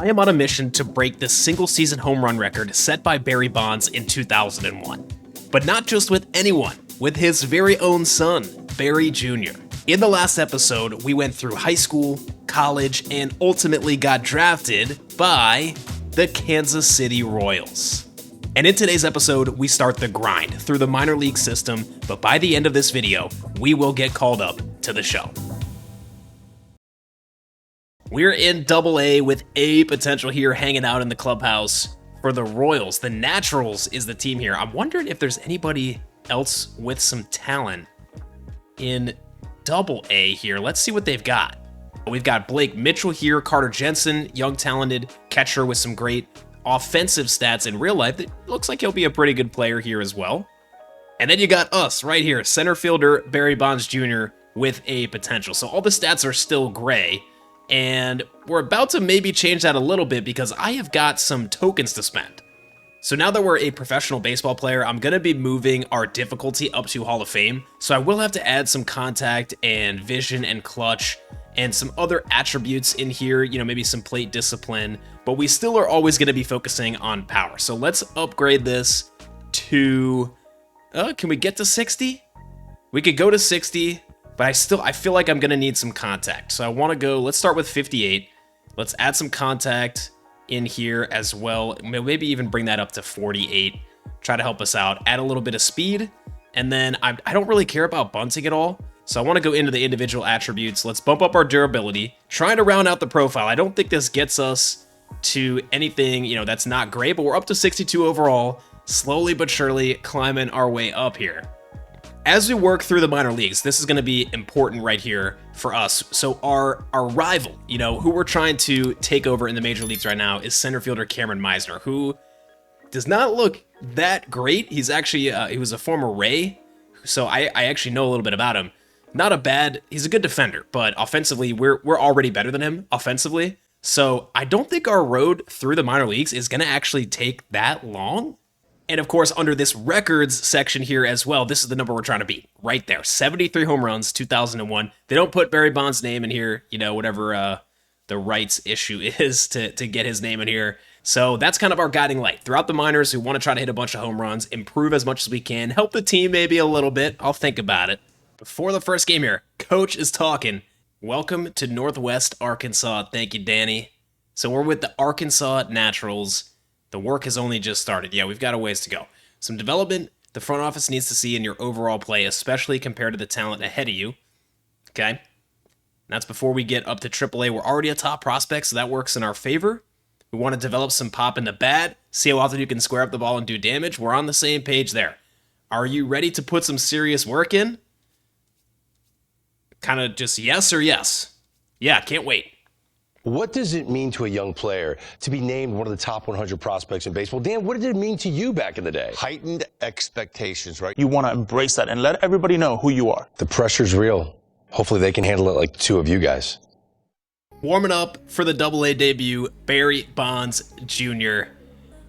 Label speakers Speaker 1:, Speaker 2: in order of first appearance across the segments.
Speaker 1: I am on a mission to break the single-season home run record set by Barry Bonds in 2001. But not just with anyone, with his very own son, Barry Jr. In the last episode, we went through high school, college, and ultimately got drafted by the Kansas City Royals. And in today's episode, we start the grind through the minor league system, but by the end of this video, we will get called up to the show. We're in Double-A with A potential here hanging out in the clubhouse for the Royals. The Naturals is the team here. I'm wondering if there's anybody else with some talent in Double-A here. Let's see what they've got. We've got Blake Mitchell here, Carter Jensen, young talented catcher with some great offensive stats in real life. It looks like he'll be a pretty good player here as well. And then you got us right here, center fielder Barry Bonds Jr. with a potential. So all the stats are still gray. And we're about to maybe change that a little bit because I have got some tokens to spend. So now that we're a professional baseball player, I'm going to be moving our difficulty up to Hall of Fame. So I will have to add some contact and vision and clutch and some other attributes in here, maybe some plate discipline, but we still are always going to be focusing on power. So let's upgrade this to, can we get to 60? We could go to 60. But I feel like I'm going to need some contact. So I want to go, let's start with 58. Let's add some contact in here as well. Maybe even bring that up to 48. Try to help us out. Add a little bit of speed. And then I don't really care about bunting at all. So I want to go into the individual attributes. Let's bump up our durability. Trying to round out the profile. I don't think this gets us to anything, that's not great. But we're up to 62 overall. Slowly but surely climbing our way up here. As we work through the minor leagues, this is going to be important right here for us. So our rival, who we're trying to take over in the major leagues right now is center fielder Cameron Meisner, who does not look that great. He's actually, he was a former Ray, so I actually know a little bit about him. He's a good defender, but offensively, we're already better than him offensively. So I don't think our road through the minor leagues is going to actually take that long. And of course, under this records section here as well, this is the number we're trying to beat. Right there, 73 home runs, 2001. They don't put Barry Bonds' name in here, whatever the rights issue is to get his name in here. So that's kind of our guiding light. Throughout the minors, we want to try to hit a bunch of home runs, improve as much as we can, help the team maybe a little bit. I'll think about it. Before the first game here, Coach is talking. Welcome to Northwest Arkansas. Thank you, Danny. So we're with the Arkansas Naturals. The work has only just started. Yeah, we've got a ways to go. Some development the front office needs to see in your overall play, especially compared to the talent ahead of you. Okay? And that's before we get up to AAA. We're already a top prospect, so that works in our favor. We want to develop some pop in the bat, see how often you can square up the ball and do damage. We're on the same page there. Are you ready to put some serious work in? Kind of just yes or yes? Yeah, can't wait.
Speaker 2: What does it mean to a young player to be named one of the top 100 prospects in baseball? Dan, what did it mean to you back in the day?
Speaker 3: Heightened expectations, right?
Speaker 4: You want to embrace that and let everybody know who you are.
Speaker 2: The pressure's real. Hopefully they can handle it like the two of you guys.
Speaker 1: Warming up for the Double-A debut, Barry Bonds Jr.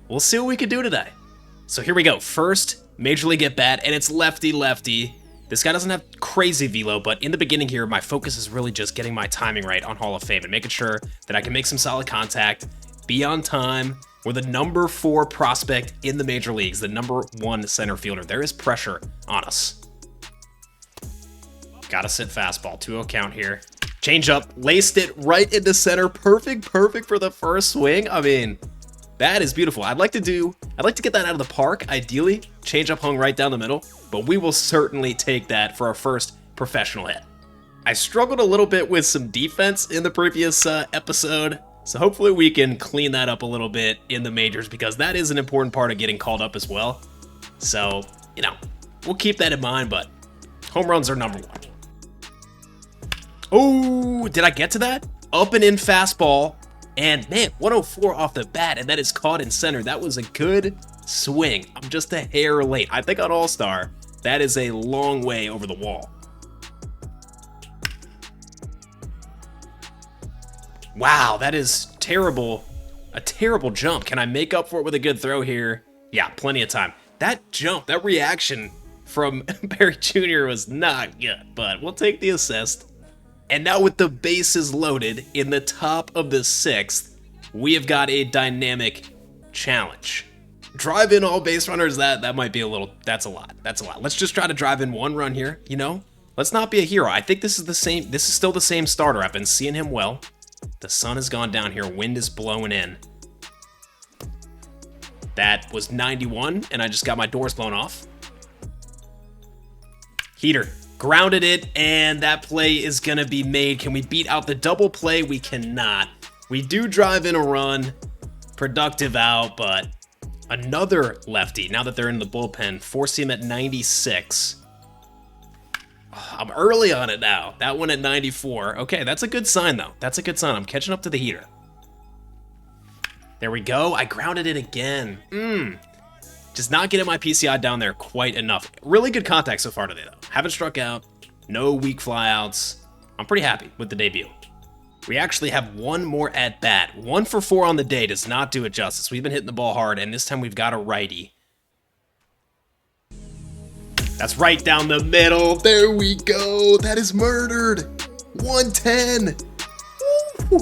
Speaker 1: We'll see what we can do today. So here we go. First, Major League at bat, and it's lefty-lefty. This guy doesn't have crazy velo, but in the beginning here, my focus is really just getting my timing right on Hall of Fame and making sure that I can make some solid contact, be on time. We're the number 4 prospect in the major leagues, the number 1 center fielder. There is pressure on us. Gotta sit fastball, 2-0 count here. Change up, laced it right into center. Perfect for the first swing. I mean, that is beautiful. I'd like to get that out of the park, ideally. Change up hung right down the middle. But we will certainly take that for our first professional hit. I struggled a little bit with some defense in the previous episode, so hopefully we can clean that up a little bit in the majors because that is an important part of getting called up as well. So, we'll keep that in mind, but home runs are number 1. Oh, did I get to that? Up and in fastball, and man, 104 off the bat, and that is caught in center. That was a good swing. I'm just a hair late. I think on All-Star, that is a long way over the wall. Wow, that is terrible. A terrible jump. Can I make up for it with a good throw here? Yeah, plenty of time. That jump, that reaction from Barry Jr. was not good, but we'll take the assist. And now with the bases loaded in the top of the 6th, we have got a dynamic challenge. Drive in all base runners, that might be a little, that's a lot. Let's just try to drive in one run here, you know? Let's not be a hero. I think this is still the same starter. I've been seeing him well. The sun has gone down here. Wind is blowing in. That was 91, and I just got my doors blown off. Heater. Grounded it, and that play is going to be made. Can we beat out the double play? We cannot. We do drive in a run. Productive out, but another lefty. Now that they're in the bullpen, force him at 96. I'm early on it now. That one at 94. Okay, that's a good sign, though. That's a good sign. I'm catching up to the heater. There we go. I grounded it again. Just not getting my PCI down there quite enough. Really good contact so far today, though. Haven't struck out. No weak flyouts. I'm pretty happy with the debut. We actually have one more at-bat. 1 for 4 on the day does not do it justice. We've been hitting the ball hard, and this time we've got a righty. That's right down the middle. There we go. That is murdered. 110. Woo.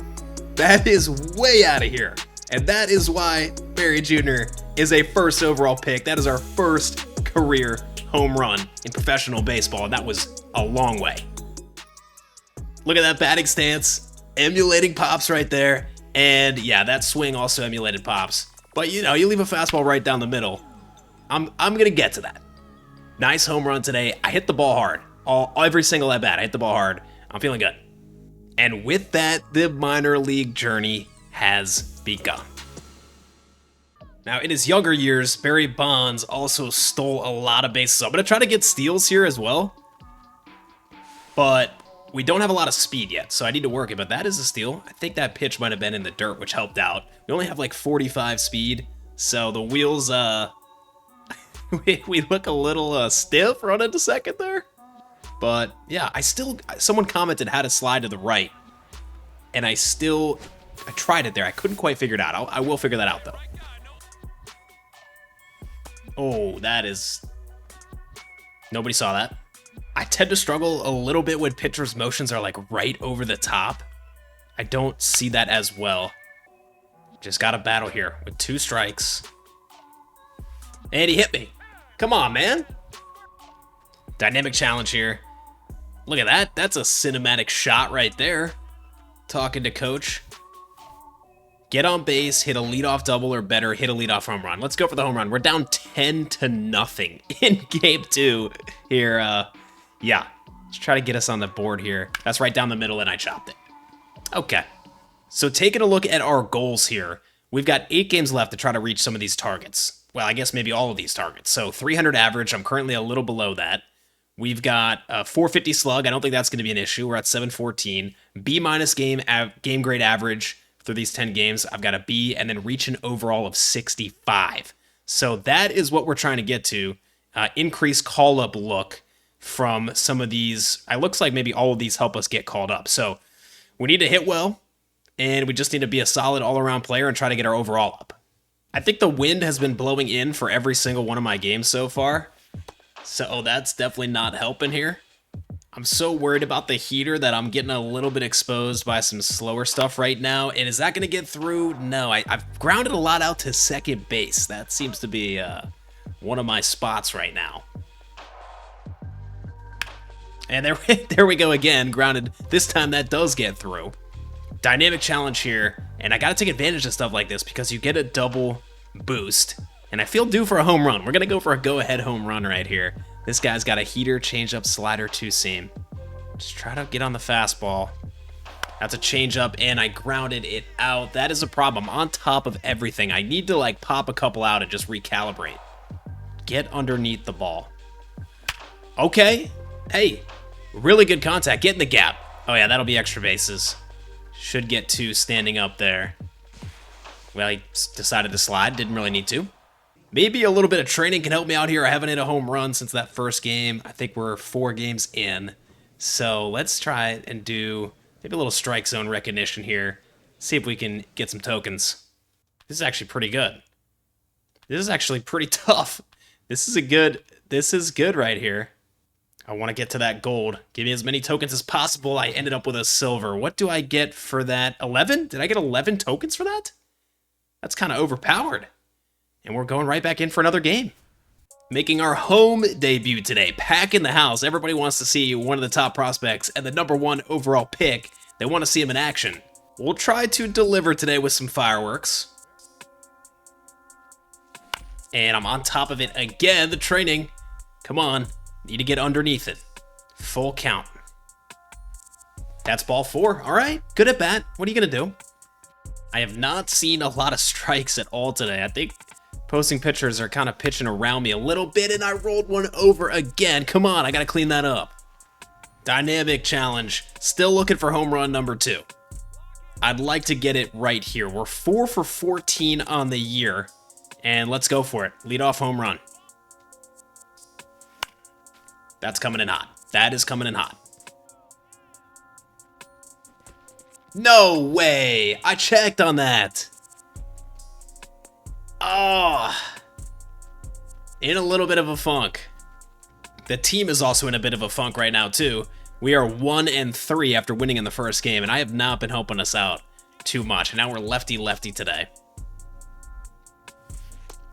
Speaker 1: That is way out of here. And that is why Barry Jr. is a first overall pick. That is our first career home run in professional baseball, and that was a long way. Look at that batting stance, emulating Pops right there. And yeah, that swing also emulated Pops. But you know, you leave a fastball right down the middle. I'm gonna get to that. Nice home run today. I hit the ball hard. Every single at bat, I hit the ball hard. I'm feeling good. And with that, the minor league journey has begun. Now, in his younger years, Barry Bonds also stole a lot of bases. I'm going to try to get steals here as well. But we don't have a lot of speed yet, so I need to work it. But that is a steal. I think that pitch might have been in the dirt, which helped out. We only have like 45 speed, so the wheels, we look a little stiff running to second there. But yeah, someone commented how to slide to the right. And I tried it there. I couldn't quite figure it out. I will figure that out, though. Oh, nobody saw that. I tend to struggle a little bit when pitchers' motions are like right over the top. I don't see that as well. Just got a battle here with 2 strikes. And he hit me. Come on, man. Dynamic challenge here. Look at that. That's a cinematic shot right there. Talking to coach. Get on base, hit a leadoff double or better, hit a leadoff home run. Let's go for the home run. We're down 10-0 in game 2 here. Yeah, let's try to get us on the board here. That's right down the middle, and I chopped it. Okay, so taking a look at our goals here, we've got 8 games left to try to reach some of these targets. Well, I guess maybe all of these targets. So 300 average, I'm currently a little below that. We've got a 450 slug. I don't think that's going to be an issue. We're at 714. B- game grade average. Through these 10 games, I've got a B and then reach an overall of 65. So that is what we're trying to get to. Increase call-up look from some of these. It looks like maybe all of these help us get called up. So we need to hit well, and we just need to be a solid all-around player and try to get our overall up. I think the wind has been blowing in for every single one of my games so far. So that's definitely not helping here. I'm so worried about the heater that I'm getting a little bit exposed by some slower stuff right now. And is that going to get through? No, I've grounded a lot out to second base. That seems to be one of my spots right now. And there we go again, grounded. This time that does get through. Dynamic challenge here. And I got to take advantage of stuff like this because you get a double boost. And I feel due for a home run. We're going to go for a go-ahead home run right here. This guy's got a heater, changeup, slider, 2-seam. Just try to get on the fastball. That's a changeup, and I grounded it out. That is a problem. On top of everything, I need to like pop a couple out and just recalibrate. Get underneath the ball. Okay. Hey, really good contact. Get in the gap. Oh yeah, that'll be extra bases. Should get 2 standing up there. Well, he decided to slide. Didn't really need to. Maybe a little bit of training can help me out here. I haven't hit a home run since that first game. I think we're 4 games in. So let's try and do maybe a little strike zone recognition here. See if we can get some tokens. This is actually pretty good. This is actually pretty tough. This is good right here. I want to get to that gold. Give me as many tokens as possible. I ended up with a silver. What do I get for that? 11? Did I get 11 tokens for that? That's kind of overpowered. And we're going right back in for another game. Making our home debut today, packing the house. Everybody wants to see one of the top prospects and the #1 overall pick. They want to see him in action. We'll try to deliver today with some fireworks. And I'm on top of it again, the training. Come on, need to get underneath it. Full count. That's ball 4. All right, good at bat. What are you going to do? I have not seen a lot of strikes at all today. I think posting pitchers are kind of pitching around me a little bit, and I rolled one over again. Come on, I got to clean that up. Dynamic challenge. Still looking for home run number 2. I'd like to get it right here. We're 4 for 14 on the year, and let's go for it. Leadoff home run. That's coming in hot. That is coming in hot. No way! I checked on that. Oh, in a little bit of a funk. The team is also in a bit of a funk right now too. We are 1-3 after winning in the first game, and I have not been helping us out too much. And now we're lefty-lefty today.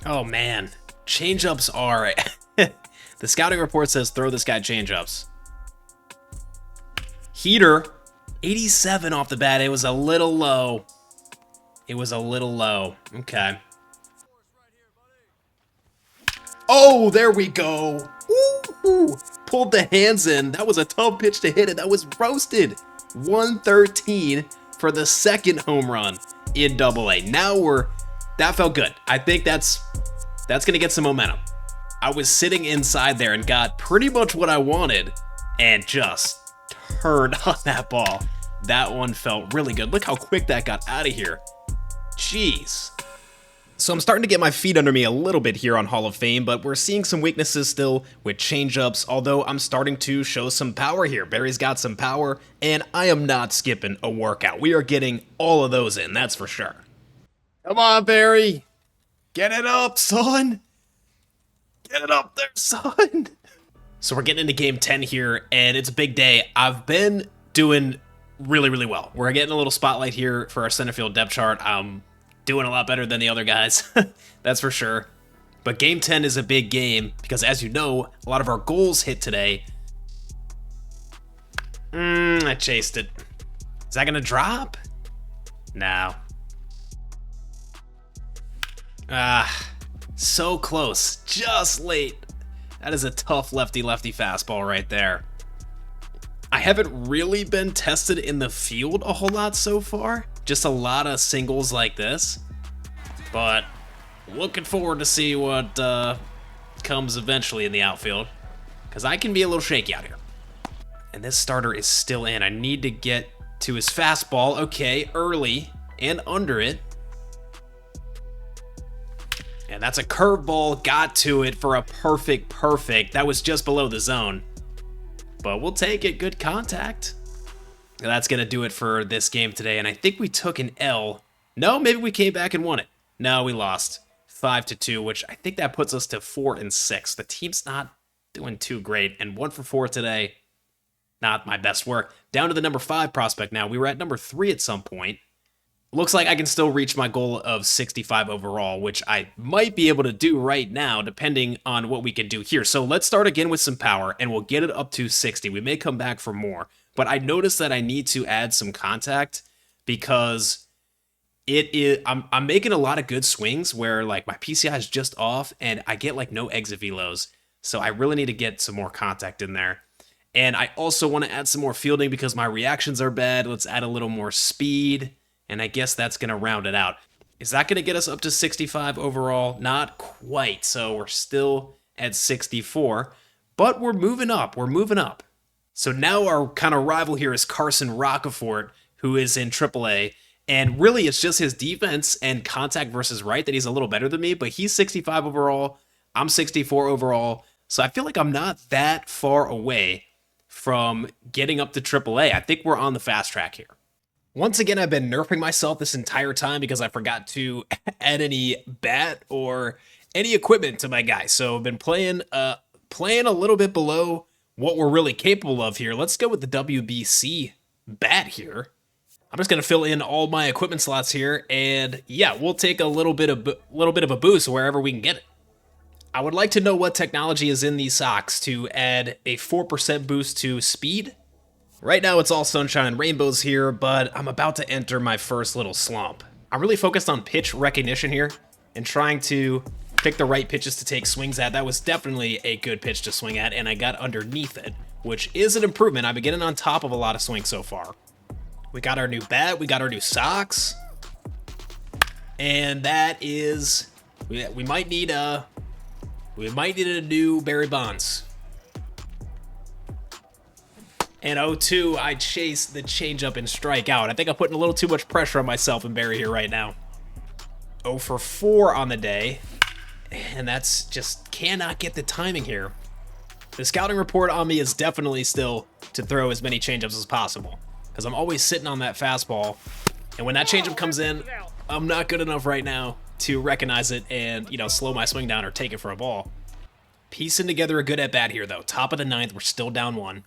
Speaker 1: Oh man, changeups are... The scouting report says throw this guy changeups. Heater, 87 off the bat. It was a little low. It was a little low. Okay. Oh, there we go. Woo-hoo. Pulled the hands in. That was a tough pitch to hit it. That was roasted. 113 for the second home run in AA. Now that felt good. I think that's gonna get some momentum. I was sitting inside there and got pretty much what I wanted and just turned on that ball. That one felt really good. Look how quick that got out of here. Jeez. So I'm starting to get my feet under me a little bit here on Hall of Fame, but we're seeing some weaknesses still with changeups, although I'm starting to show some power here. Barry's got some power, and I am not skipping a workout. We are getting all of those in, that's for sure. Come on, Barry. Get it up, son. Get it up there, son. So we're getting into game 10 here, and it's a big day. I've been doing really, really well. We're getting a little spotlight here for our center field depth chart. I'm doing a lot better than the other guys, that's for sure. But game 10 is a big game because, as you know, a lot of our goals hit today. I chased it. Is that gonna drop? No. So close, just late. That is a tough lefty-lefty fastball right there. I haven't really been tested in the field a whole lot so far. Just a lot of singles like this. But looking forward to see what comes eventually in the outfield. Because I can be a little shaky out here. And this starter is still in. I need to get to his fastball. Okay, early and under it. And that's a curveball, got to it for a perfect. That was just below the zone. But we'll take it, good contact. And that's gonna do it for this game today, and I think we took an L. No, maybe we came back and won it. No, we lost 5-2, which I think that puts us to 4-6. The team's not doing too great, and 1 for 4 today, not my best work. Down to the number 5 prospect now. We were at number 3 at some point. Looks like I can still reach my goal of 65 overall, which I might be able to do right now, depending on what we can do here. So let's start again with some power, and we'll get it up to 60. We may come back for more, but I noticed that I need to add some contact because I'm making a lot of good swings where like my PCI is just off, and I get like no exit velos. So I really need to get some more contact in there. And I also want to add some more fielding because my reactions are bad. Let's add a little more speed. And I guess that's going to round it out. Is that going to get us up to 65 overall? Not quite. So we're still at 64. But we're moving up. We're moving up. So now our kind of rival here is Carson Rocafort, who is in AAA. And really, it's just his defense and contact versus right that he's a little better than me. But he's 65 overall. I'm 64 overall. So I feel like I'm not that far away from getting up to AAA. I think we're on the fast track here. Once again, I've been nerfing myself this entire time because I forgot to add any bat or any equipment to my guy. So I've been playing a little bit below what we're really capable of here. Let's go with the WBC bat here. I'm just going to fill in all my equipment slots here, and yeah, we'll take a little bit of a boost wherever we can get it. I would like to know what technology is in these socks to add a 4% boost to speed. Right now it's all sunshine and rainbows here, but I'm about to enter my first little slump. I'm really focused on pitch recognition here and trying to pick the right pitches to take swings at. That was definitely a good pitch to swing at, and I got underneath it, which is an improvement. I've been getting on top of a lot of swings so far. We got our new bat, we got our new socks, and that is, we might need a new Barry Bonds. And 0-2, I chase the changeup and strike out. I think I'm putting a little too much pressure on myself and Barry here right now. 0 for 4 on the day. And that's just cannot get the timing here. The scouting report on me is definitely still to throw as many changeups as possible, because I'm always sitting on that fastball. And when that changeup comes in, I'm not good enough right now to recognize it and, slow my swing down or take it for a ball. Piecing together a good at-bat here, though. Top of the 9th, we're still down 1.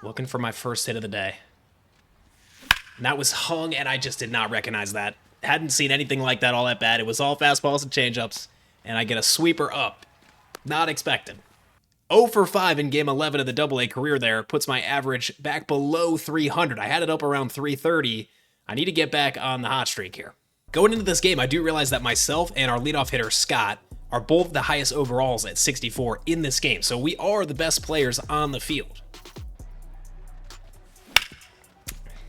Speaker 1: Looking for my first hit of the day. And that was hung, and I just did not recognize that. Hadn't seen anything like that all at bat. It was all fastballs and changeups, and I get a sweeper up. Not expected. 0 for 5 in Game 11 of the AA career there. Puts my average back below 300. I had it up around 330. I need to get back on the hot streak here. Going into this game, I do realize that myself and our leadoff hitter, Scott, are both the highest overalls at 64 in this game, so we are the best players on the field.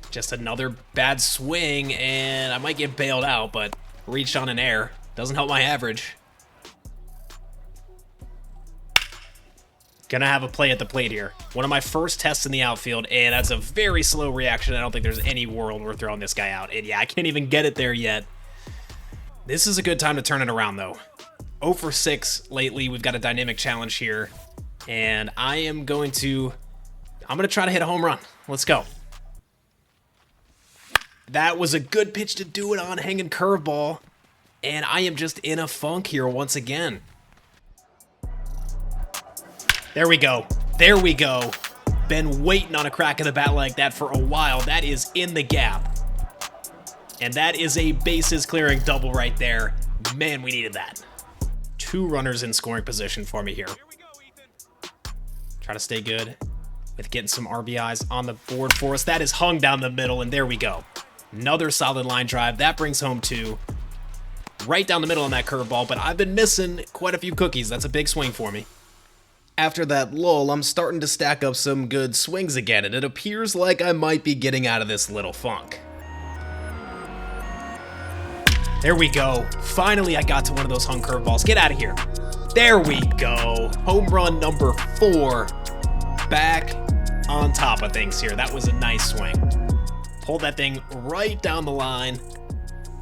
Speaker 1: Just another bad swing, and I might get bailed out, but reached on an air. Doesn't help my average. Gonna have a play at the plate here. One of my first tests in the outfield, and that's a very slow reaction. I don't think there's any world we're throwing this guy out. And yeah, I can't even get it there yet. This is a good time to turn it around, though. 0 for 6 lately. We've got a dynamic challenge here, and I'm gonna try to hit a home run. Let's go. That was a good pitch to do it on, hanging curveball. And I am just in a funk here once again. There we go. There we go. Been waiting on a crack of the bat like that for a while. That is in the gap. And that is a bases clearing double right there. Man, we needed that. 2 runners in scoring position for me here. Try to stay good with getting some RBIs on the board for us. That is hung down the middle, and there we go. Another solid line drive. That brings home 2. Right down the middle on that curveball, but I've been missing quite a few cookies. That's a big swing for me. After that lull, I'm starting to stack up some good swings again, and it appears like I might be getting out of this little funk. There we go. Finally, I got to one of those hung curveballs. Get out of here. There we go. Home run number 4. Back on top of things here. That was a nice swing. Pulled that thing right down the line.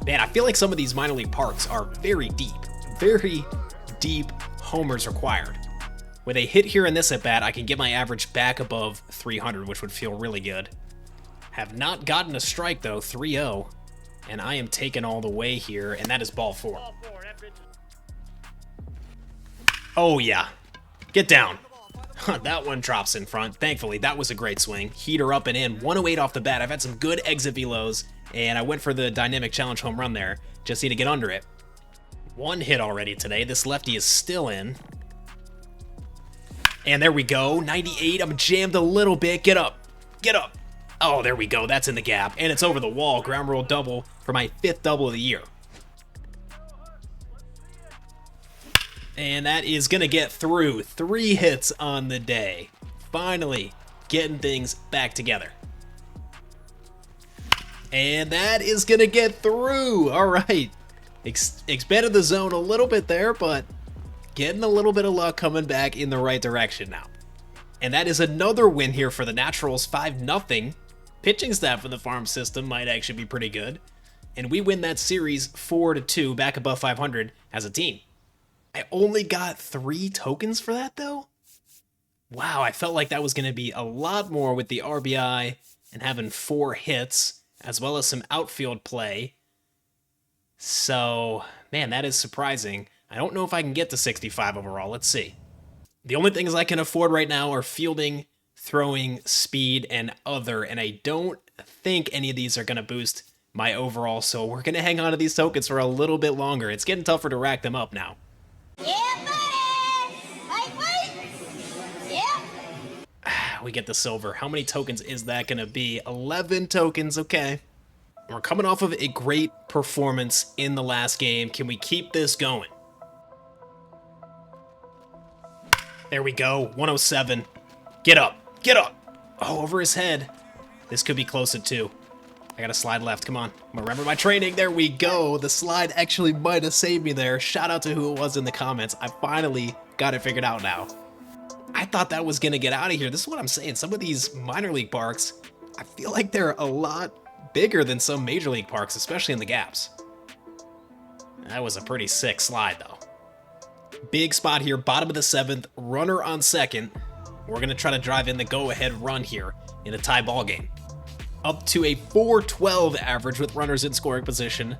Speaker 1: Man, I feel like some of these minor league parks are very deep. Very deep homers required. With a hit here in this at-bat, I can get my average back above 300, which would feel really good. Have not gotten a strike, though, 3-0. And I am taken all the way here, and that is ball 4. Oh, yeah. Get down. That one drops in front. Thankfully, that was a great swing. Heater up and in. 108 off the bat. I've had some good exit velos, and I went for the dynamic challenge home run there. Just need to get under it. 1 hit already today. This lefty is still in. And there we go. 98. I'm jammed a little bit. Get up. Get up. Oh, there we go. That's in the gap. And it's over the wall. Ground rule double for my 5th double of the year. And that is going to get through. 3 hits on the day. Finally getting things back together. And that is going to get through. All right. Expanded the zone a little bit there, but getting a little bit of luck coming back in the right direction now. And that is another win here for the Naturals, 5-0. Pitching staff for the farm system might actually be pretty good. And we win that series 4-2, back above 500 as a team. I only got 3 tokens for that, though? Wow, I felt like that was going to be a lot more with the RBI and having 4 hits, as well as some outfield play. So, man, that is surprising. I don't know if I can get to 65 overall. Let's see. The only things I can afford right now are fielding, throwing, speed, and other, and I don't think any of these are going to boost my overall, so we're going to hang on to these tokens for a little bit longer. It's getting tougher to rack them up now.
Speaker 5: Yeah, buddy! Wait! Yeah!
Speaker 1: We get the silver. How many tokens is that going to be? 11 tokens, okay. We're coming off of a great performance in the last game. Can we keep this going? There we go, 107. Get up, get up! Oh, over his head. This could be close at 2. I gotta slide left, come on. Remember my training, there we go. The slide actually might have saved me there. Shout out to who it was in the comments. I finally got it figured out now. I thought that was gonna get out of here. This is what I'm saying. Some of these minor league parks, I feel like they're a lot bigger than some major league parks, especially in the gaps. That was a pretty sick slide though. Big spot here, bottom of the 7th, runner on second. We're gonna try to drive in the go-ahead run here in a tie ball game. Up to a 412 average with runners in scoring position.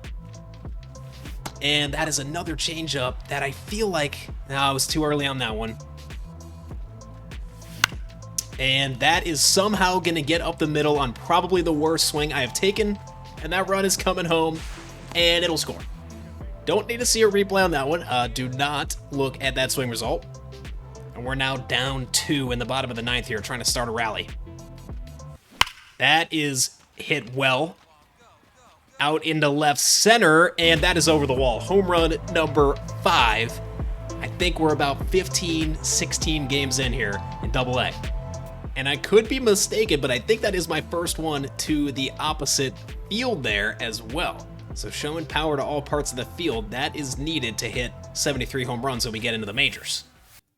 Speaker 1: And that is another changeup that I feel like, no, I was too early on that one. And that is somehow gonna get up the middle on probably the worst swing I have taken. And that run is coming home, and it'll score. Don't need to see a replay on that one. Do not look at that swing result. And we're now down 2 in the bottom of the 9th here, trying to start a rally. That is hit well. Out into left center, and that is over the wall. Home run number 5. I think we're about 15, 16 games in here in Double-A. And I could be mistaken, but I think that is my first one to the opposite field there as well. So showing power to all parts of the field, that is needed to hit 73 home runs when we get into the majors.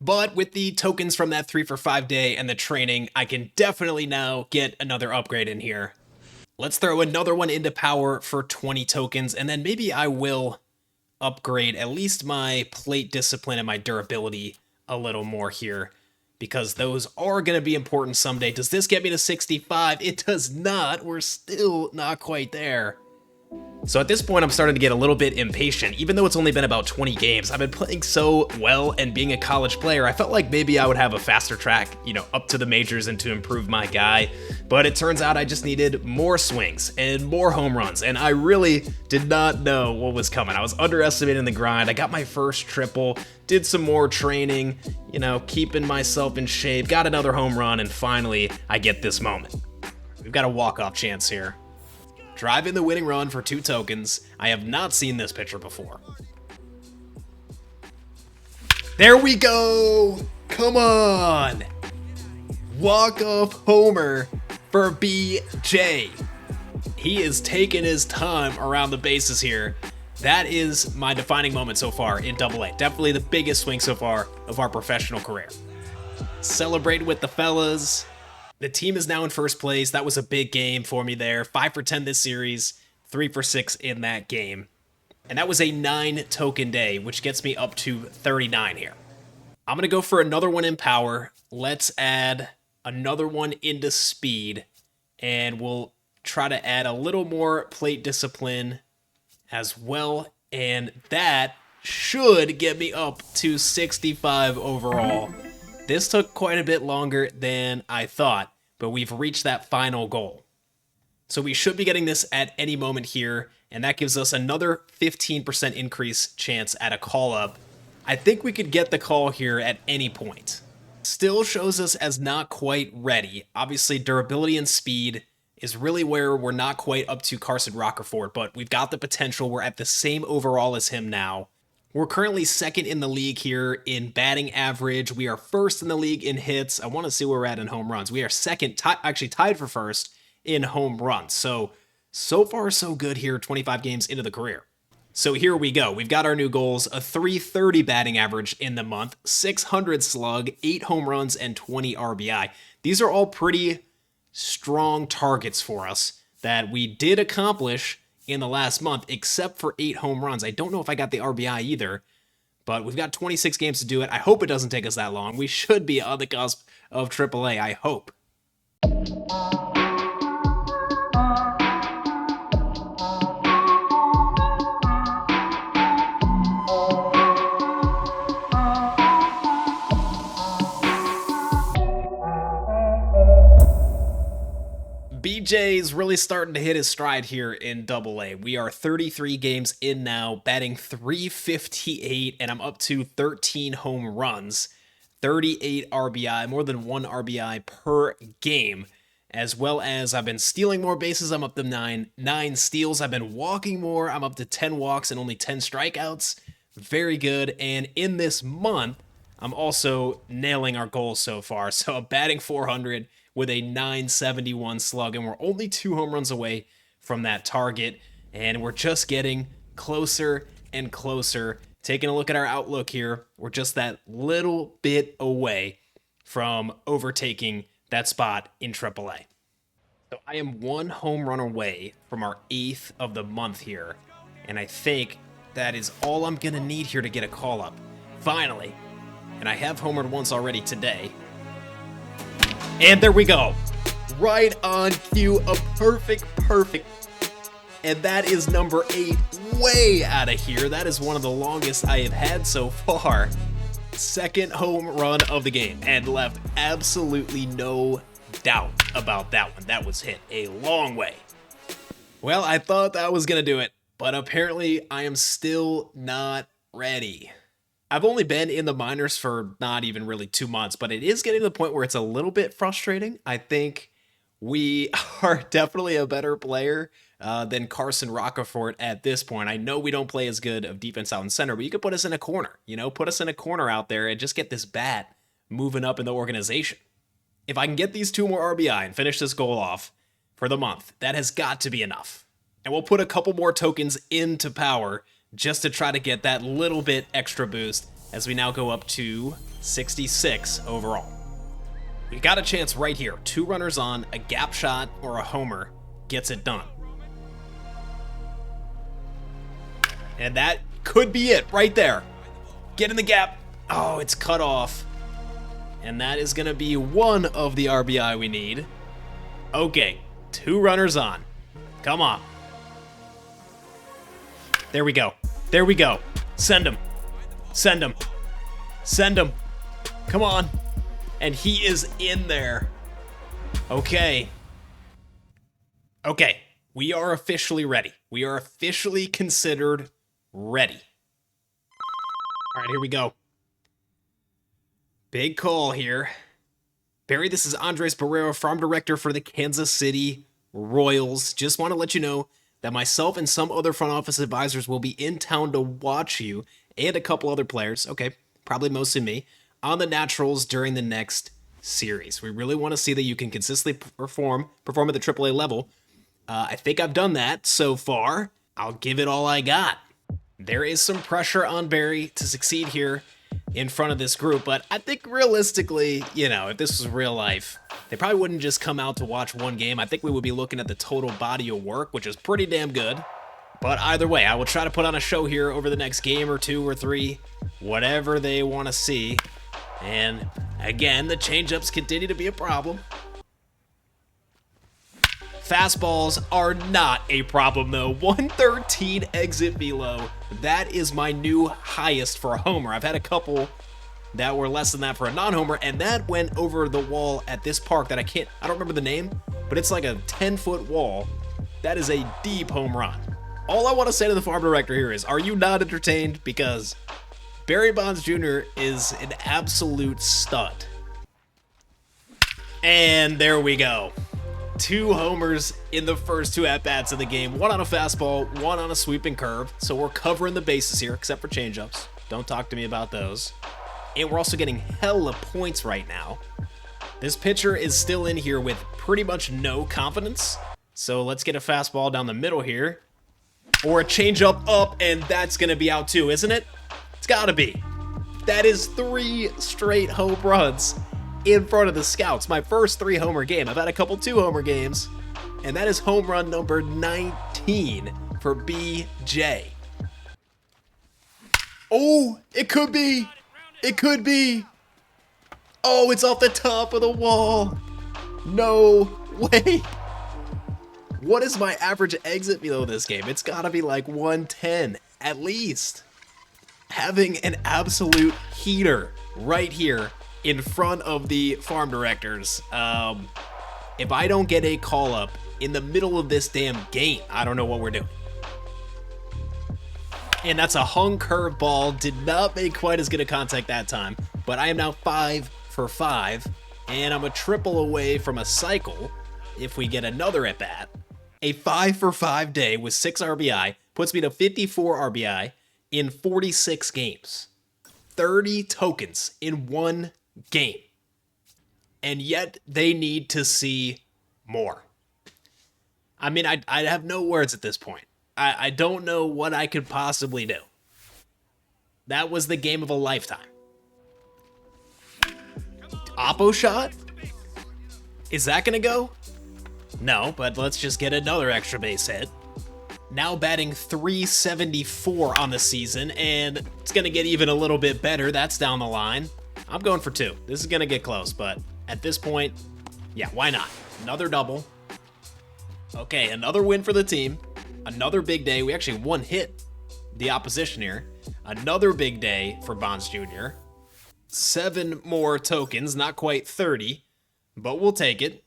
Speaker 1: But with the tokens from that 3 for 5 day and the training, I can definitely now get another upgrade in here. Let's throw another one into power for 20 tokens, and then maybe I will upgrade at least my plate discipline and my durability a little more here, because those are going to be important someday. Does this get me to 65? It does not. We're still not quite there. So at this point, I'm starting to get a little bit impatient. Even though it's only been about 20 games, I've been playing so well, and being a college player, I felt like maybe I would have a faster track, up to the majors and to improve my guy. But it turns out I just needed more swings and more home runs, and I really did not know what was coming. I was underestimating the grind. I got my first triple, did some more training, keeping myself in shape, got another home run, and finally I get this moment. We've got a walk-off chance here. Driving the winning run for 2 tokens. I have not seen this pitcher before. There we go! Come on! Walk-off homer for BJ. He is taking his time around the bases here. That is my defining moment so far in Double-A. Definitely the biggest swing so far of our professional career. Celebrate with the fellas. The team is now in first place. That was a big game for me there. 5 for 10 this series, 3 for 6 in that game. And that was a 9 token day, which gets me up to 39 here. I'm going to go for another one in power. Let's add another one into speed, and we'll try to add a little more plate discipline as well. And that should get me up to 65 overall. This took quite a bit longer than I thought, but we've reached that final goal. So we should be getting this at any moment here, and that gives us another 15% increase chance at a call-up. I think we could get the call here at any point. Still shows us as not quite ready. Obviously, durability and speed is really where we're not quite up to Carson Rockerford, but we've got the potential. We're at the same overall as him now. We're currently second in the league here in batting average. We are first in the league in hits. I want to see where we're at in home runs. We are second, actually tied for first in home runs. So far so good here, 25 games into the career. So here we go. We've got our new goals, a 330 batting average in the month, 600 slug, 8 home runs, and 20 RBI. These are all pretty strong targets for us that we did accomplish in the last month, except for 8 home runs. I don't know if I got the RBI either, but we've got 26 games to do it. I hope it doesn't take us that long. We should be on the cusp of AAA, I hope. BJ's really starting to hit his stride here in Double A. We are 33 games in now, batting .358, and I'm up to 13 home runs, 38 RBI, more than 1 RBI per game, as well as I've been stealing more bases. I'm up to 9 steals. I've been walking more. I'm up to 10 walks and only 10 strikeouts. Very good. And in this month, I'm also nailing our goals so far. So I'm batting .400 with a .971 slug, and we're only 2 home runs away from that target, and we're just getting closer and closer. Taking a look at our outlook here, we're just that little bit away from overtaking that spot in AAA. So I am 1 home run away from our 8th of the month here, and I think that is all I'm gonna need here to get a call up. Finally. And I have homered once already today. And there we go. Right on cue, a perfect. And that is number 8, way out of here. That is one of the longest I have had so far. 2nd home run of the game, and left absolutely no doubt about that one. That was hit a long way. Well, I thought that was gonna do it, but apparently I am still not ready. I've only been in the minors for not even really 2 months, but it is getting to the point where it's a little bit frustrating. I think we are definitely a better player than Carson Rocafort at this point. I know we don't play as good of defense out in center, but you could put us in a corner, put us in a corner out there and just get this bat moving up in the organization. If I can get these 2 more RBI and finish this goal off for the month, that has got to be enough. And we'll put a couple more tokens into power just to try to get that little bit extra boost as we now go up to 66 overall. We got a chance right here. 2 runners on, a gap shot, or a homer gets it done. And that could be it right there. Get in the gap. Oh, it's cut off. And that is going to be 1 of the RBI we need. Okay, 2 runners on. Come on. There we go. There we go. Send him. Send him. Send him. Come on. And he is in there. Okay. Okay. We are officially ready. We are officially considered ready. All right, here we go. Big call here. Barry, this is Andres Barrero, farm director for the Kansas City Royals. Just want to let you know that myself and some other front office advisors will be in town to watch you and a couple other players, okay, probably mostly me, on the Naturals during the next series. We really want to see that you can consistently perform at the AAA level. I think I've done that so far. I'll give it all I got. There is some pressure on Barry to succeed here in front of this group, but I think realistically, if this was real life, they probably wouldn't just come out to watch 1 game. I think we would be looking at the total body of work, which is pretty damn good. But either way, I will try to put on a show here over the next game or 2 or 3, whatever they want to see. And again, the changeups continue to be a problem. Fastballs are not a problem though. 113 exit velo. That is my new highest for a homer. I've had a couple that were less than that for a non-homer, and that went over the wall at this park that I don't remember the name, but it's like a 10-foot wall. That is a deep home run. All I want to say to the farm director here is, are you not entertained? Because Barry Bonds Jr. is an absolute stud. And there we go. 2 homers in the first 2 at-bats of the game. 1 on a fastball, 1 on a sweeping curve. So we're covering the bases here, except for changeups. Don't talk to me about those. And we're also getting hella points right now. This pitcher is still in here with pretty much no confidence. So let's get a fastball down the middle here. Or a changeup up, and that's going to be out too, isn't it? It's got to be. That is 3 straight home runs in front of the Scouts. My first 3-homer game. I've had a couple 2-homer games, and that is home run number 19 for BJ. Oh, it could be. It could be. Oh, it's off the top of the wall. No way. What is my average exit velo this game? It's got to be like 110 at least. Having an absolute heater right here in front of the farm directors. If I don't get a call up in the middle of this damn game. I don't know what we're doing. And that's a hung curve ball. Did not make quite as good a contact that time. But I am now 5 for 5. And I'm a triple away from a cycle if we get another at bat. A 5 for 5 day with 6 RBI puts me to 54 RBI in 46 games. 30 tokens in one game. And yet they need to see more. I mean, I have no words at this point. I don't know what I could possibly do. That was the game of a lifetime. Oppo shot? Is that going to go? No, but let's just get another extra base hit. Now batting 374 on the season, and it's going to get even a little bit better. That's down the line. I'm going for 2. This is going to get close, but at this point, yeah, why not? Another double. Okay, another win for the team. Another big day. We actually one hit the opposition here. Another big day for Bonds Jr. 7 more tokens, not quite 30, but we'll take it.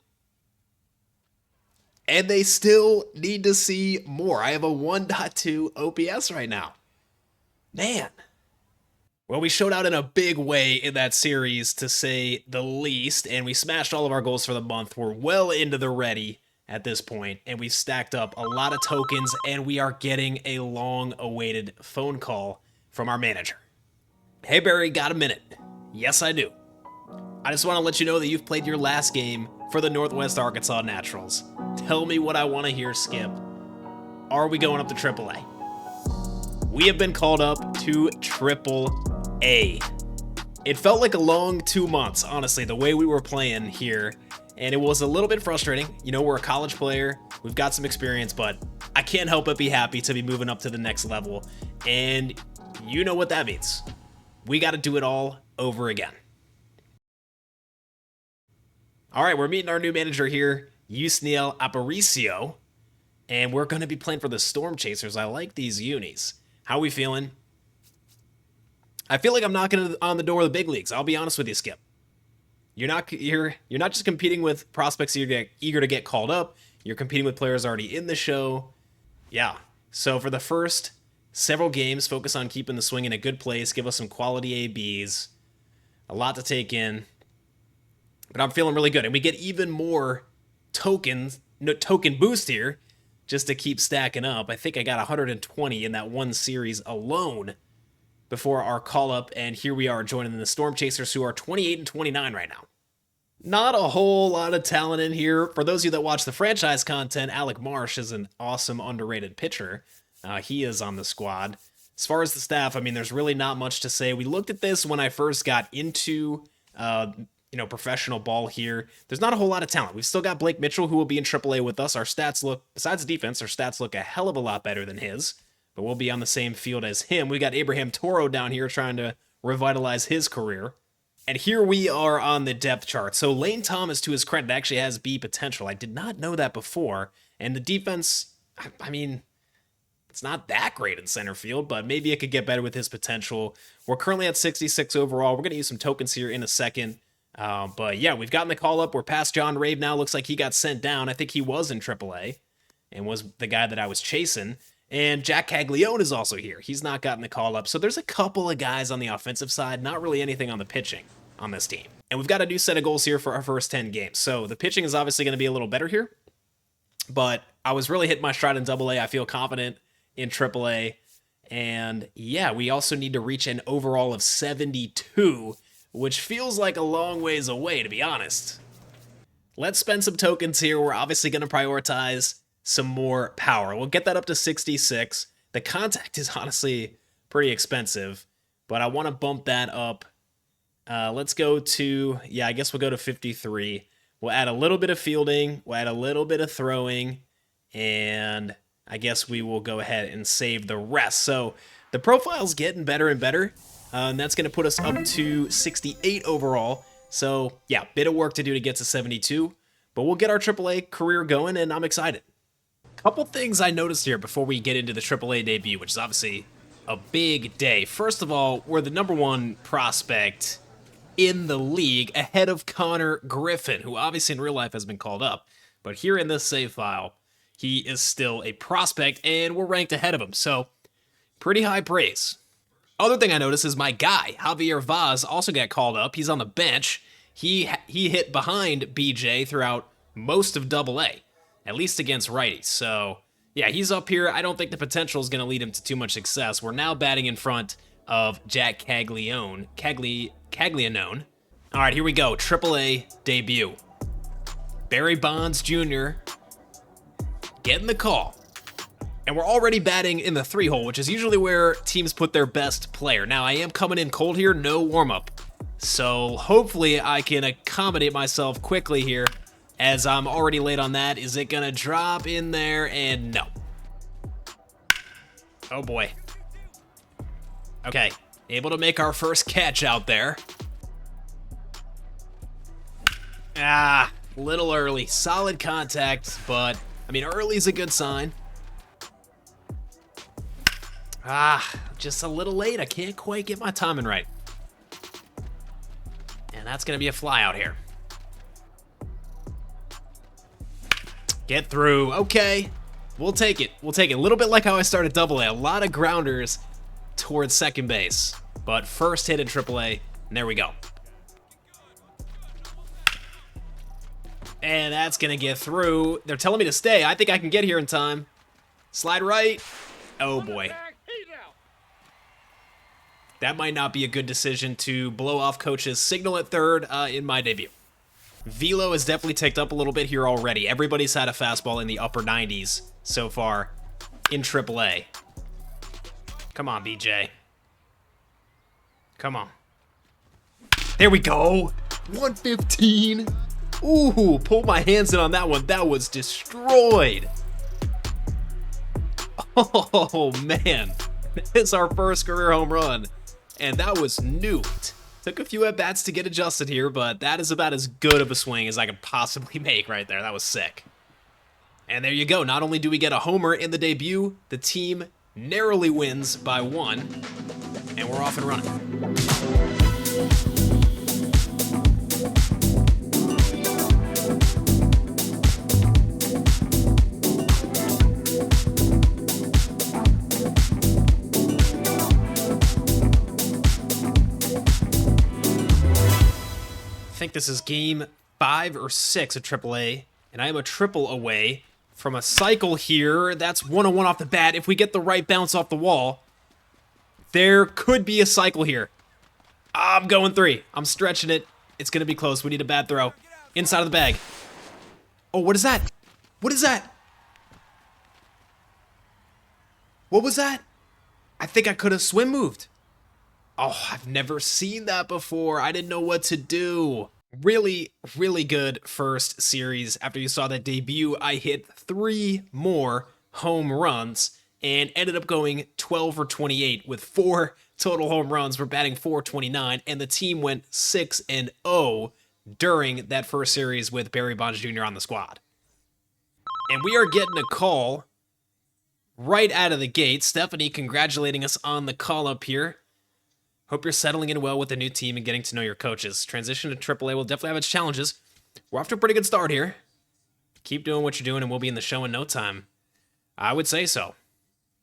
Speaker 1: And they still need to see more. I have a 1.2 OPS right now. Man. Well, we showed out in a big way in that series, to say the least, and we smashed all of our goals for the month. We're well into the ready at this point, and we've stacked up a lot of tokens, and we are getting a long-awaited phone call from our manager. Hey, Barry, got a minute? Yes, I do. I just want to let you know that you've played your last game for the Northwest Arkansas Naturals. Tell me what I want to hear, Skip. Are we going up to AAA? We have been called up to AAA. It felt like a long 2 months, honestly, the way we were playing here. And it was a little bit frustrating. You know, we're a college player. We've got some experience, but I can't help but be happy to be moving up to the next level. And you know what that means. We got to do it all over again. All right, we're meeting our new manager here, Yusniel Aparicio. And we're going to be playing for the Storm Chasers. I like these unis. How are we feeling? I feel like I'm knocking on the door of the big leagues. I'll be honest with you, Skip. You're not just competing with prospects you're eager to get called up. You're competing with players already in the show. Yeah. So for the first several games, focus on keeping the swing in a good place. Give us some quality ABs. A lot to take in. But I'm feeling really good. And we get even more token boost here just to keep stacking up. I think I got 120 in that one series alone before our call-up, and here we are joining the Storm Chasers, who are 28 and 29 right now. Not a whole lot of talent in here. For those of you that watch the franchise content, Alec Marsh is an awesome, underrated pitcher. He is on the squad. As far as the staff, I mean, there's really not much to say. We looked at this when I first got into professional ball here. There's not a whole lot of talent. We've still got Blake Mitchell, who will be in AAA with us. Our stats look, besides defense, our stats look a hell of a lot better than his. But we'll be on the same field as him. We got Abraham Toro down here trying to revitalize his career. And here we are on the depth chart. So Lane Thomas, to his credit, actually has B potential. I did not know that before. And the defense, I mean, it's not that great in center field, but maybe it could get better with his potential. We're currently at 66 overall. We're going to use some tokens here in a second. But yeah, we've gotten the call up. We're past John Rave now. Looks like he got sent down. I think he was in AAA and was the guy that I was chasing. And Jack Caglione is also here. He's not gotten the call up. So there's a couple of guys on the offensive side, not really anything on the pitching on this team. And we've got a new set of goals here for our first 10 games. So the pitching is obviously going to be a little better here. But I was really hitting my stride in AA. I feel confident in AAA. And yeah, we also need to reach an overall of 72, which feels like a long ways away, to be honest. Let's spend some tokens here. We're obviously going to prioritize some more power. We'll get that up to 66. The contact is honestly pretty expensive, but I want to bump that up. Let's go to, I guess we'll go to 53. We'll add a little bit of fielding. We'll add a little bit of throwing, and I guess we will go ahead and save the rest. So the profile's getting better and better, and that's going to put us up to 68 overall. So yeah, bit of work to do to get to 72, but we'll get our AAA career going, and I'm excited. Couple things I noticed here before we get into the AAA debut, which is obviously a big day. First of all, we're the #1 prospect in the league, ahead of Connor Griffin, who obviously in real life has been called up. But here in this save file, he is still a prospect, and we're ranked ahead of him. So, pretty high praise. Other thing I noticed is my guy, Javier Vaz, also got called up. He's on the bench. He hit behind BJ throughout most of AA, at least against righties. So, yeah, he's up here. I don't think the potential is going to lead him to too much success. We're now batting in front of Jack Caglianone. All right, here we go. AAA debut. Barry Bonds Jr. getting the call. And we're already batting in the 3-hole, which is usually where teams put their best player. Now, I am coming in cold here, no warm-up. So hopefully I can accommodate myself quickly here, as I'm already late on that. Is it going to drop in there? And no. Oh, boy. Okay, able to make our first catch out there. Little early. Solid contact, but, I mean, early is a good sign. Just a little late. I can't quite get my timing right. And that's going to be a fly out here. Get through. Okay. We'll take it. We'll take it. A little bit like how I started AA. A lot of grounders towards second base. But first hit in AAA. And there we go. And that's going to get through. They're telling me to stay. I think I can get here in time. Slide right. Oh, boy. That might not be a good decision to blow off coach's signal at third in my debut. Velo has definitely ticked up a little bit here already. Everybody's had a fastball in the upper 90s so far in AAA. Come on, BJ. Come on. There we go. 115. Ooh, pulled my hands in on that one. That was destroyed. Oh, man. It's our first career home run. And that was nuked. Took a few at-bats to get adjusted here, but that is about as good of a swing as I could possibly make right there. That was sick. And there you go. Not only do we get a homer in the debut, the team narrowly wins by 1, and we're off and running. I think this is game 5 or 6 of AAA, and I am a triple away from a cycle here. That's 101 off the bat. If we get the right bounce off the wall, there could be a cycle here. I'm going 3. I'm stretching it. It's going to be close. We need a bad throw. Inside of the bag. Oh, what is that? What is that? What was that? I think I could have swim moved. Oh, I've never seen that before. I didn't know what to do. Really, really good first series. After you saw that debut, I hit 3 more home runs and ended up going 12 for 28 with 4 total home runs. We're batting .429, and the team went 6-0 during that first series with Barry Bonds Jr. on the squad. And we are getting a call right out of the gate. Stephanie congratulating us on the call up here. Hope you're settling in well with the new team and getting to know your coaches. Transition to AAA will definitely have its challenges. We're off to a pretty good start here. Keep doing what you're doing and we'll be in the show in no time. I would say so.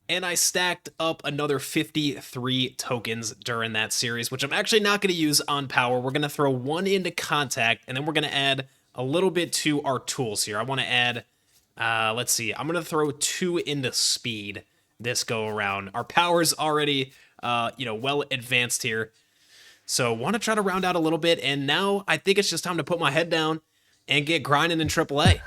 Speaker 1: And I stacked up another 53 tokens during that series, which I'm actually not going to use on power. We're going to throw 1 into contact, and then we're going to add a little bit to our tools here. I want to add, let's see, I'm going to throw 2 into speed this go around. Our power's already well advanced here. So want to try to round out a little bit, and now I think it's just time to put my head down and get grinding in AAA.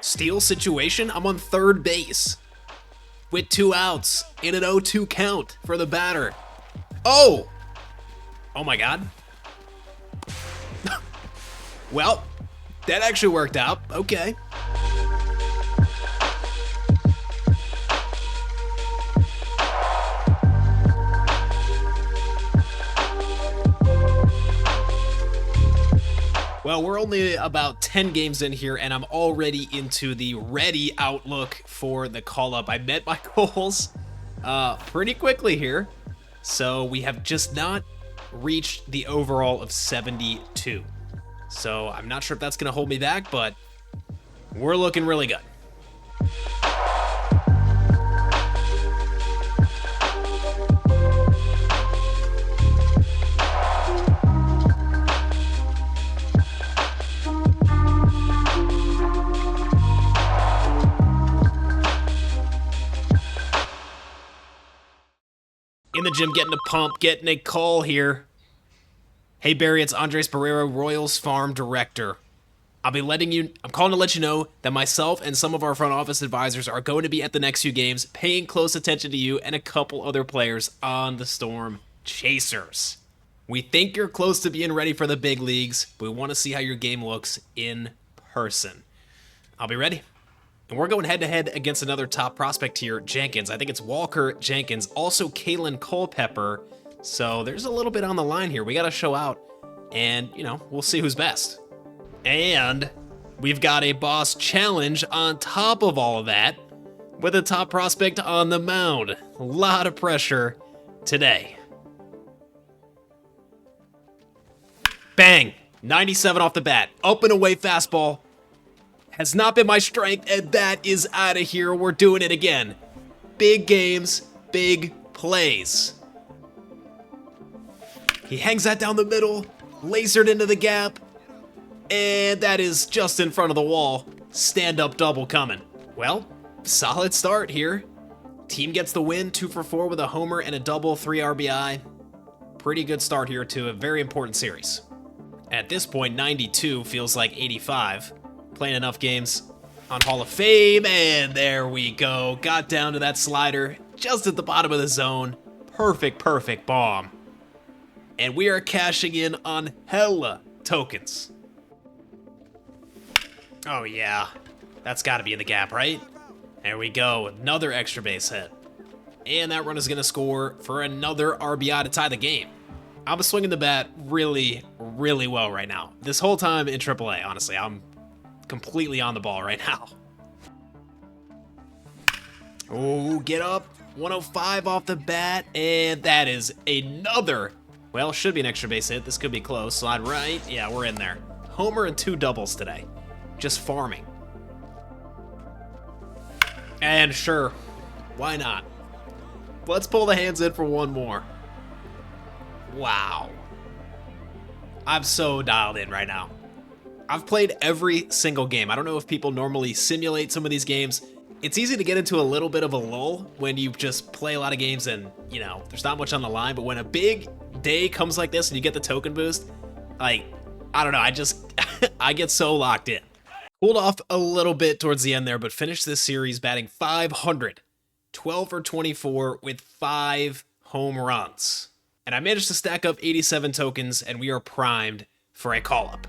Speaker 1: Steal situation, I'm on third base with 2 outs in an 0-2 count for the batter. Oh my God. Well, that actually worked out. Okay. Well, we're only about 10 games in here, and I'm already into the ready outlook for the call-up. I met my goals pretty quickly here, so we have just not reached the overall of 72. So I'm not sure if that's going to hold me back, but we're looking really good. In the gym, getting a pump, getting a call here. Hey Barry, it's Andres Barrera, Royals Farm Director. I'm calling to let you know that myself and some of our front office advisors are going to be at the next few games, paying close attention to you and a couple other players on the Storm Chasers. We think you're close to being ready for the big leagues, but we want to see how your game looks in person. I'll be ready. And we're going head-to-head against another top prospect here, Jenkins. I think it's Walker Jenkins, also Kalen Culpepper. So there's a little bit on the line here. We got to show out, and, we'll see who's best. And we've got a boss challenge on top of all of that, with a top prospect on the mound. A lot of pressure today. Bang! 97 off the bat. Up and away fastball. Has not been my strength, and that is out of here. We're doing it again. Big games, big plays. He hangs that down the middle, lasered into the gap, and that is just in front of the wall. Stand-up double coming. Well, solid start here. Team gets the win, 2 for 4 with a homer and a double, 3 RBI. Pretty good start here to a very important series. At this point, 92 feels like 85. Playing enough games on Hall of Fame, and there we go. Got down to that slider just at the bottom of the zone. Perfect bomb. And we are cashing in on hella tokens. Oh yeah, that's got to be in the gap, right? There we go, another extra base hit. And that run is going to score for another RBI to tie the game. I'm swinging the bat really well right now. This whole time in AAA, honestly, I'm completely on the ball right now. Oh, get up. 105 off the bat, and that is another, well, should be an extra base hit. This could be close. Slide right. Yeah, we're in there. Homer and 2 doubles today. Just farming. And sure, why not? Let's pull the hands in for one more. Wow. I'm so dialed in right now. I've played every single game. I don't know if people normally simulate some of these games. It's easy to get into a little bit of a lull when you just play a lot of games and, there's not much on the line. But when a big day comes like this and you get the token boost, I don't know, I get so locked in. Cooled off a little bit towards the end there, but finished this series batting 500, 12 for 24 with 5 home runs. And I managed to stack up 87 tokens, and we are primed for a call-up.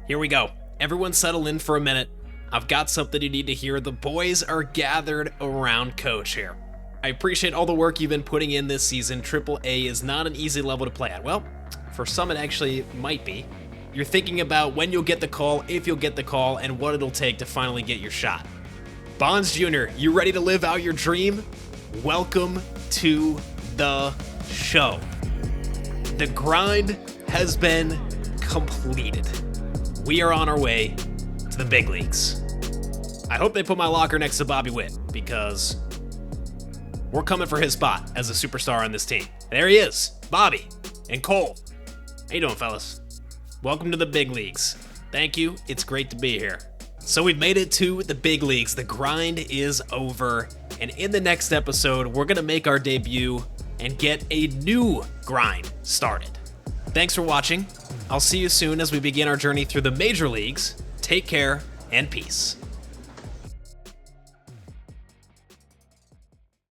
Speaker 1: Here we go. Everyone settle in for a minute. I've got something you need to hear. The boys are gathered around Coach here. I appreciate all the work you've been putting in this season. AAA is not an easy level to play at. Well, for some it actually might be. You're thinking about when you'll get the call, if you'll get the call, and what it'll take to finally get your shot. Bonds Jr., you ready to live out your dream? Welcome to the show. The grind has been completed. We are on our way to the big leagues. I hope they put my locker next to Bobby Witt, because we're coming for his spot as a superstar on this team. There he is, Bobby and Cole. How you doing, fellas? Welcome to the big leagues. Thank you, it's great to be here. So we've made it to the big leagues. The grind is over, and in the next episode, we're gonna make our debut and get a new grind started. Thanks for watching. I'll see you soon as we begin our journey through the major leagues. Take care and peace.